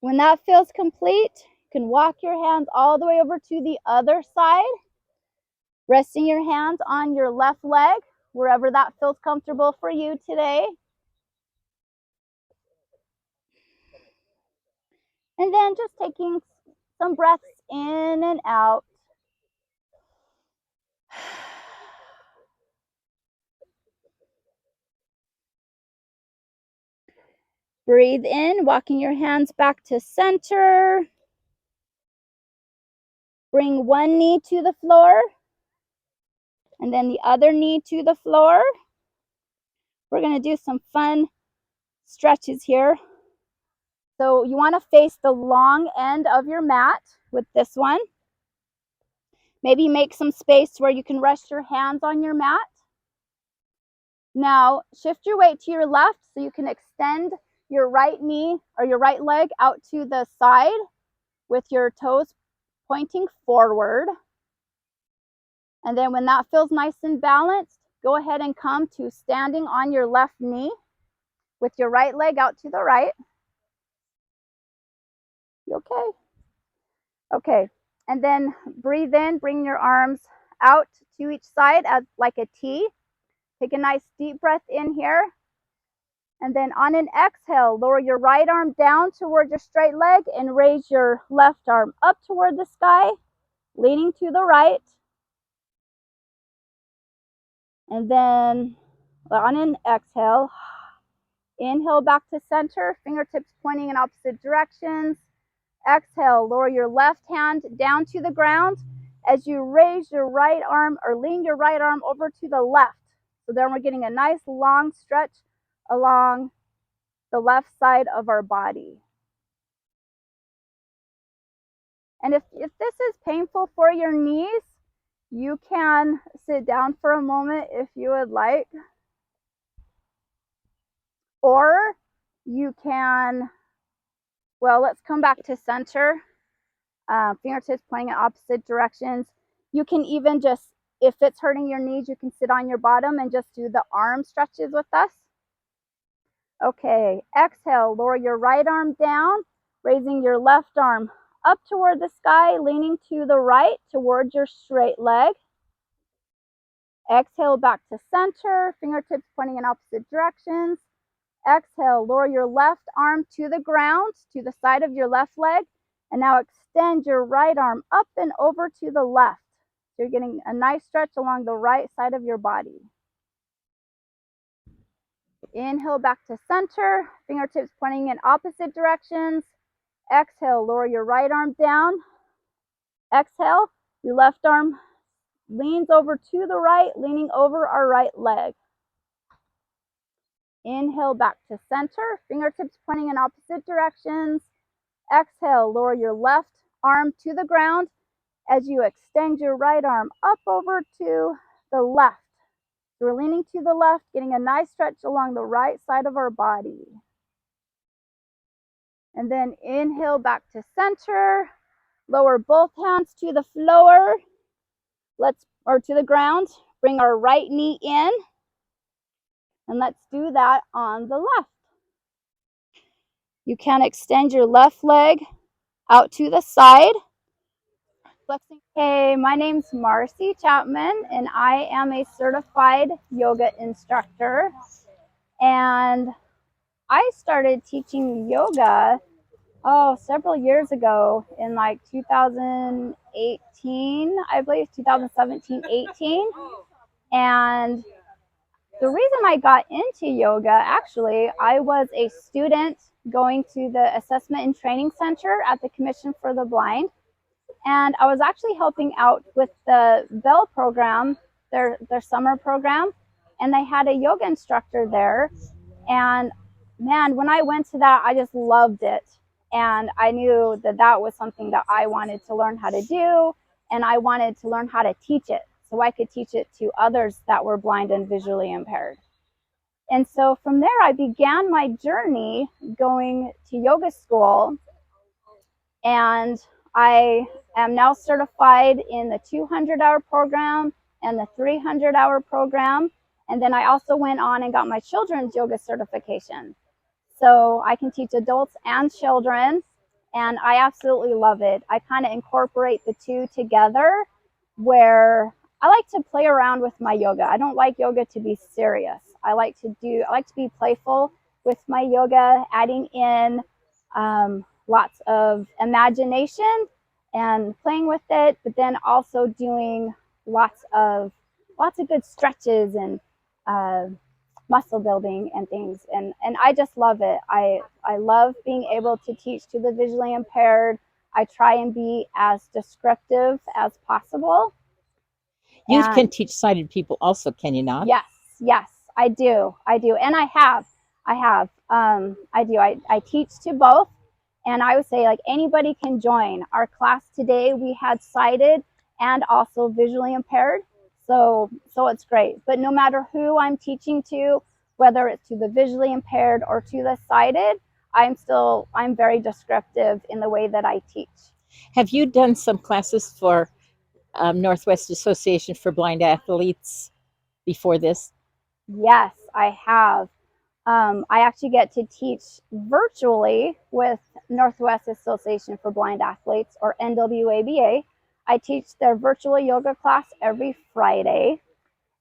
When that feels complete, you can walk your hands all the way over to the other side, resting your hands on your left leg, wherever that feels comfortable for you today. And then just taking some breaths in and out. Breathe in, walking your hands back to center. Bring one knee to the floor and then the other knee to the floor. We're going to do some fun stretches here. So you want to face the long end of your mat with this one. Maybe make some space where you can rest your hands on your mat. Now shift your weight to your left so you can extend your right knee or your right leg out to the side with your toes pointing forward. And then when that feels nice and balanced, go ahead and come to standing on your left knee with your right leg out to the right. You okay? Okay. And then breathe in, bring your arms out to each side as like a T. Take a nice deep breath in here. And then on an exhale, lower your right arm down toward your straight leg and raise your left arm up toward the sky, leaning to the right. And then on an exhale, inhale back to center, fingertips pointing in opposite directions. Exhale, lower your left hand down to the ground as you raise your right arm or lean your right arm over to the left. So then we're getting a nice long stretch along the left side of our body. And if this is painful for your knees, you can sit down for a moment if you would like. Or you can, well, let's come back to center. Fingertips pointing in opposite directions. You can even just, if it's hurting your knees, you can sit on your bottom and just do the arm stretches with us. Okay, exhale, lower your right arm down, raising your left arm up toward the sky, leaning to the right towards your straight leg. Exhale back to center, fingertips pointing in opposite directions. Exhale, lower your left arm to the ground, to the side of your left leg. And now extend your right arm up and over to the left. So you're getting a nice stretch along the right side of your body. Inhale back to center, fingertips pointing in opposite directions. Exhale, lower your right arm down. Exhale, your left arm leans over to the right, leaning over our right leg. Inhale back to center, fingertips pointing in opposite directions. Exhale, lower your left arm to the ground as you extend your right arm up over to the left. So we're leaning to the left, getting a nice stretch along the right side of our body. And then inhale back to center. Lower both hands to the floor. Or to the ground. Bring our right knee in. And let's do that on the left. You can extend your left leg out to the side. Hey, my name's Marcie Chapman, and I am a certified yoga instructor. And I started teaching yoga several years ago in like 2018, I believe 2017, 18. And the reason I got into yoga, actually, I was a student going to the Assessment and Training Center at the Commission for the Blind. And I was actually helping out with the Bell program, their summer program. And they had a yoga instructor there. And man, when I went to that, I just loved it. And I knew that that was something that I wanted to learn how to do. And I wanted to learn how to teach it so I could teach it to others that were blind and visually impaired. And so from there, I began my journey going to yoga school. And I am now certified in the 200-hour program and the 300-hour program. And then I also went on and got my children's yoga certification. So I can teach adults and children. and I absolutely love it. I kind of incorporate the two together where I like to play around with my yoga. I don't like yoga to be serious. I like to be playful with my yoga, adding in lots of imagination and playing with it, but then also doing lots of good stretches and uh, muscle building and things. And I just love it. I love being able to teach to the visually impaired. I try and be as descriptive as possible. You can And teach sighted people also, can you not? yes, yes, I do. I do. And I have. I do. I teach to both. And I would say, like, anybody can join. Our class today, we had sighted and also visually impaired. So it's great. But no matter who I'm teaching to, whether it's to the visually impaired or to the sighted, I'm very descriptive in the way that I teach. Have you done some classes for Northwest Association for Blind Athletes before this? Yes, I have. I actually get to teach virtually with Northwest Association for Blind Athletes, or NWABA. I teach their virtual yoga class every Friday.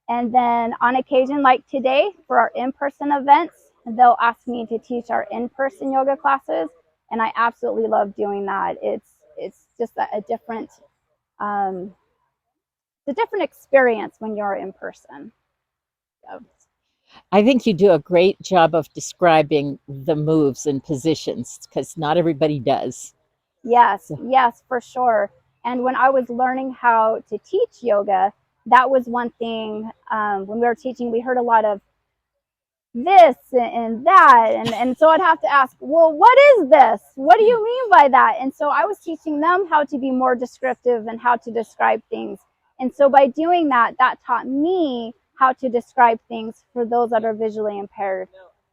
And then on occasion, like today, for our in-person events, they'll ask me to teach our in-person yoga classes. And I absolutely love doing that. It's just a different um, it's a different experience when you're in person. So. I think you do a great job of describing the moves and positions because not everybody does. Yes, So yes, for sure. And when I was learning how to teach yoga, that was one thing. When we were teaching, we heard a lot of this and that. And so I'd have to ask, well, what is this? What do you mean by that? And so I was teaching them how to be more descriptive and how to describe things. And so by doing that, that taught me how to describe things for those that are visually impaired.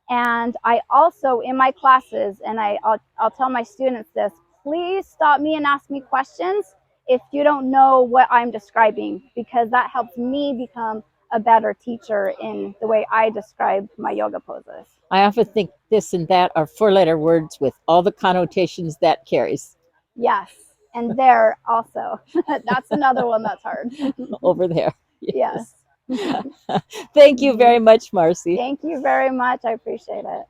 And I also, in my classes, and I'll tell my students this, please stop me and ask me questions if you don't know what I'm describing, because that helps me become a better teacher in the way I describe my yoga poses. I often think this and that are four-letter words with all the connotations that carries. Yes. And there also, that's another one that's hard. Over there. Yes. Yes. Thank you very much, Marcie. Thank you very much. I appreciate it.